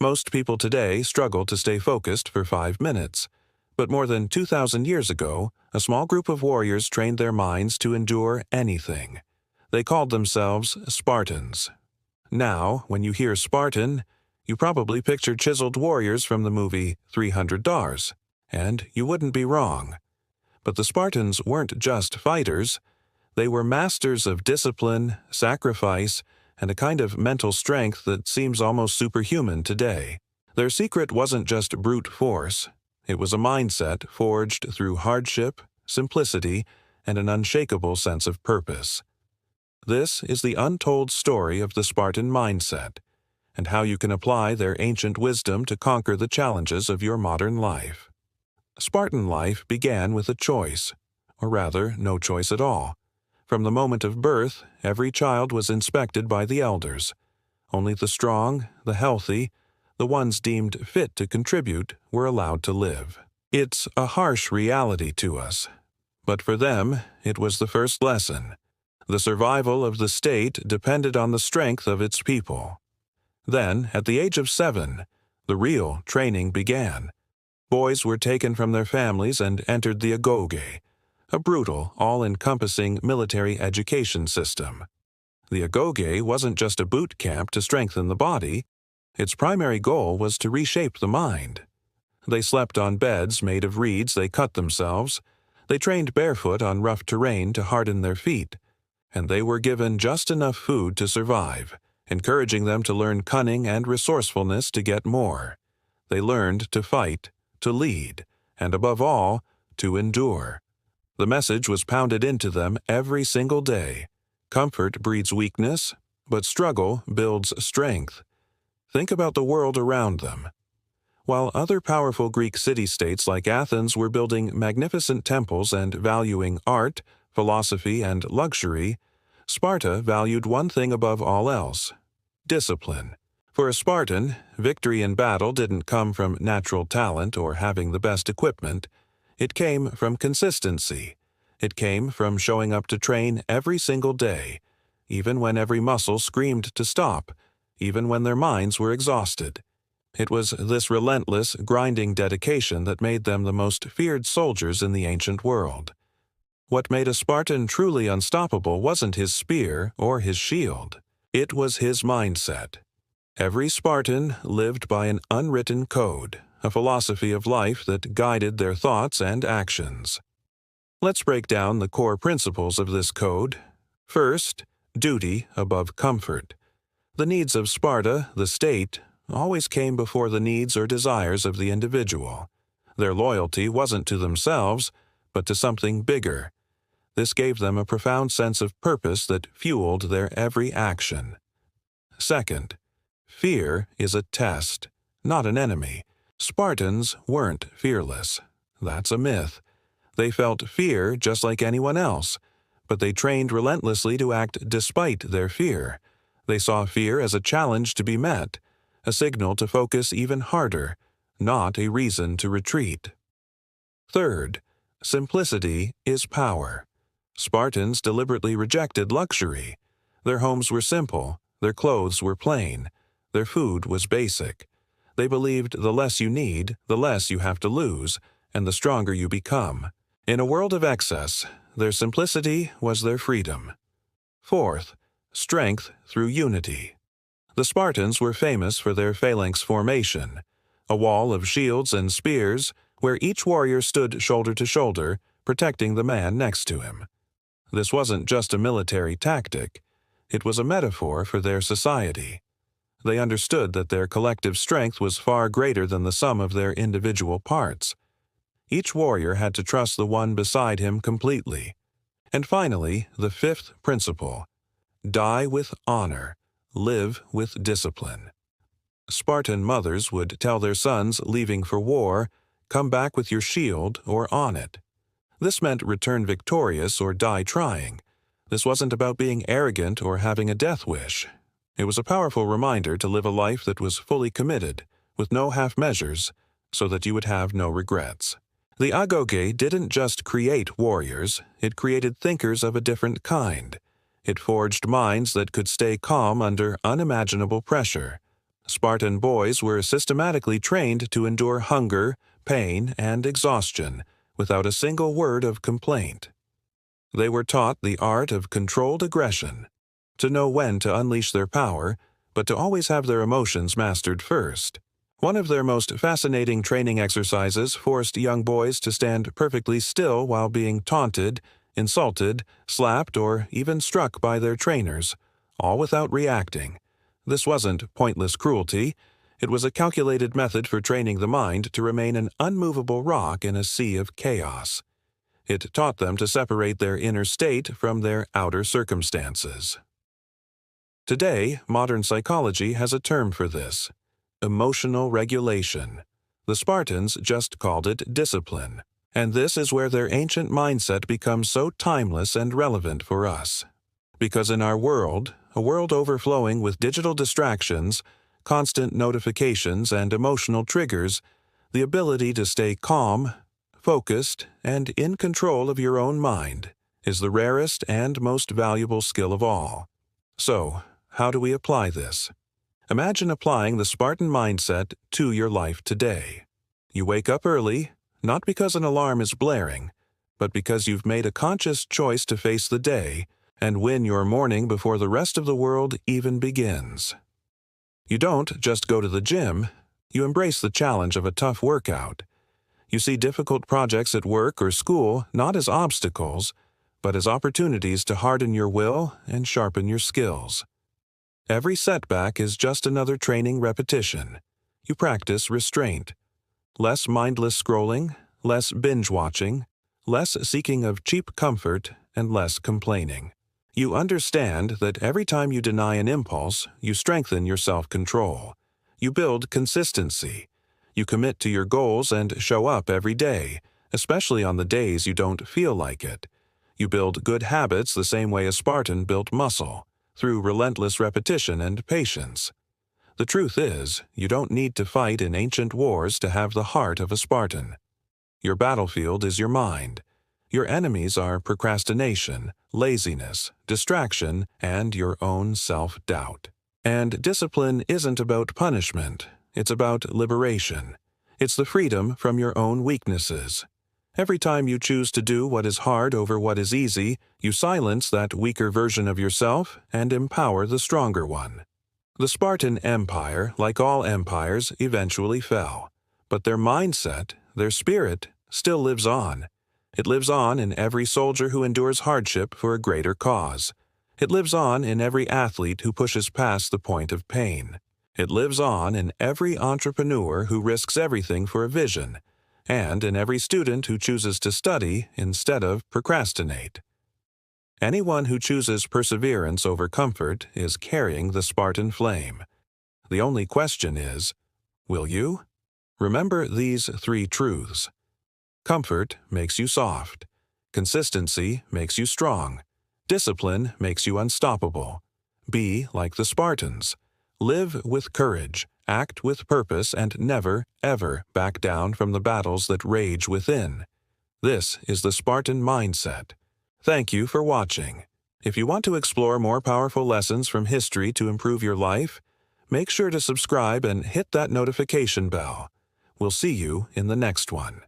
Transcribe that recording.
Most people today struggle to stay focused for 5 minutes. But more than 2,000 years ago, a small group of warriors trained their minds to endure anything. They called themselves Spartans. Now, when you hear Spartan, you probably picture chiseled warriors from the movie 300 Daughters, and you wouldn't be wrong. But the Spartans weren't just fighters. They were masters of discipline, sacrifice, and a kind of mental strength that seems almost superhuman today. Their secret wasn't just brute force. It was a mindset forged through hardship, simplicity, and an unshakable sense of purpose. This is the untold story of the Spartan mindset, and how you can apply their ancient wisdom to conquer the challenges of your modern life. Spartan life began with a choice, or rather, no choice at all. From the moment of birth, every child was inspected by the elders. Only the strong, the healthy, the ones deemed fit to contribute were allowed to live. It's a harsh reality to us, but for them, it was the first lesson. The survival of the state depended on the strength of its people. Then, at the age of 7, the real training began. Boys were taken from their families and entered the Agoge, a brutal, all-encompassing military education system. The Agoge wasn't just a boot camp to strengthen the body. Its primary goal was to reshape the mind. They slept on beds made of reeds they cut themselves. They trained barefoot on rough terrain to harden their feet. And they were given just enough food to survive, encouraging them to learn cunning and resourcefulness to get more. They learned to fight, to lead, and above all, to endure. The message was pounded into them every single day. Comfort breeds weakness, but struggle builds strength. Think about the world around them. While other powerful Greek city-states like Athens were building magnificent temples and valuing art, philosophy, and luxury, Sparta valued one thing above all else: discipline. For a Spartan, victory in battle didn't come from natural talent or having the best equipment. It came from consistency. It came from showing up to train every single day, even when every muscle screamed to stop, even when their minds were exhausted. It was this relentless, grinding dedication that made them the most feared soldiers in the ancient world. What made a Spartan truly unstoppable wasn't his spear or his shield. It was his mindset. Every Spartan lived by an unwritten code, a philosophy of life that guided their thoughts and actions. Let's break down the core principles of this code. First, duty above comfort. The needs of Sparta, the state, always came before the needs or desires of the individual. Their loyalty wasn't to themselves, but to something bigger. This gave them a profound sense of purpose that fueled their every action. Second, fear is a test, not an enemy. Spartans weren't fearless. That's a myth. They felt fear just like anyone else, but they trained relentlessly to act despite their fear. They saw fear as a challenge to be met, a signal to focus even harder, not a reason to retreat. Third, simplicity is power. Spartans deliberately rejected luxury. Their homes were simple, their clothes were plain, their food was basic. They believed the less you need, the less you have to lose, and the stronger you become. In a world of excess, their simplicity was their freedom. Fourth, strength through unity. The Spartans were famous for their phalanx formation, a wall of shields and spears where each warrior stood shoulder to shoulder, protecting the man next to him. This wasn't just a military tactic. It was a metaphor for their society. They understood that their collective strength was far greater than the sum of their individual parts. Each warrior had to trust the one beside him completely. And finally, the fifth principle: die with honor, live with discipline. Spartan mothers would tell their sons leaving for war, "Come back with your shield or on it." This meant return victorious or die trying. This wasn't about being arrogant or having a death wish. It was a powerful reminder to live a life that was fully committed, with no half measures, so that you would have no regrets. The Agoge didn't just create warriors, it created thinkers of a different kind. It forged minds that could stay calm under unimaginable pressure. Spartan boys were systematically trained to endure hunger, pain, and exhaustion without a single word of complaint. They were taught the art of controlled aggression, to know when to unleash their power, but to always have their emotions mastered first. One of their most fascinating training exercises forced young boys to stand perfectly still while being taunted, insulted, slapped, or even struck by their trainers, all without reacting. This wasn't pointless cruelty. It was a calculated method for training the mind to remain an unmovable rock in a sea of chaos. It taught them to separate their inner state from their outer circumstances. Today, modern psychology has a term for this: emotional regulation. The Spartans just called it discipline. And this is where their ancient mindset becomes so timeless and relevant for us. Because in our world, a world overflowing with digital distractions, constant notifications, and emotional triggers, the ability to stay calm, focused, and in control of your own mind is the rarest and most valuable skill of all. So, how do we apply this? Imagine applying the Spartan mindset to your life today. You wake up early, not because an alarm is blaring, but because you've made a conscious choice to face the day and win your morning before the rest of the world even begins. You don't just go to the gym, you embrace the challenge of a tough workout. You see difficult projects at work or school not as obstacles, but as opportunities to harden your will and sharpen your skills. Every setback is just another training repetition. You practice restraint. Less mindless scrolling, less binge-watching, less seeking of cheap comfort, and less complaining. You understand that every time you deny an impulse, you strengthen your self-control. You build consistency. You commit to your goals and show up every day, especially on the days you don't feel like it. You build good habits the same way a Spartan built muscle, through relentless repetition and patience. The truth is, you don't need to fight in ancient wars to have the heart of a Spartan. Your battlefield is your mind. Your enemies are procrastination, laziness, distraction, and your own self-doubt. And discipline isn't about punishment, it's about liberation. It's the freedom from your own weaknesses. Every time you choose to do what is hard over what is easy, you silence that weaker version of yourself and empower the stronger one. The Spartan Empire, like all empires, eventually fell. But their mindset, their spirit, still lives on. It lives on in every soldier who endures hardship for a greater cause. It lives on in every athlete who pushes past the point of pain. It lives on in every entrepreneur who risks everything for a vision, and in every student who chooses to study instead of procrastinate. Anyone who chooses perseverance over comfort is carrying the Spartan flame. The only question is, will you? Remember these 3 truths. Comfort makes you soft. Consistency makes you strong. Discipline makes you unstoppable. Be like the Spartans. Live with courage, act with purpose, and never, ever back down from the battles that rage within. This is the Spartan mindset. Thank you for watching. If you want to explore more powerful lessons from history to improve your life, make sure to subscribe and hit that notification bell. We'll see you in the next one.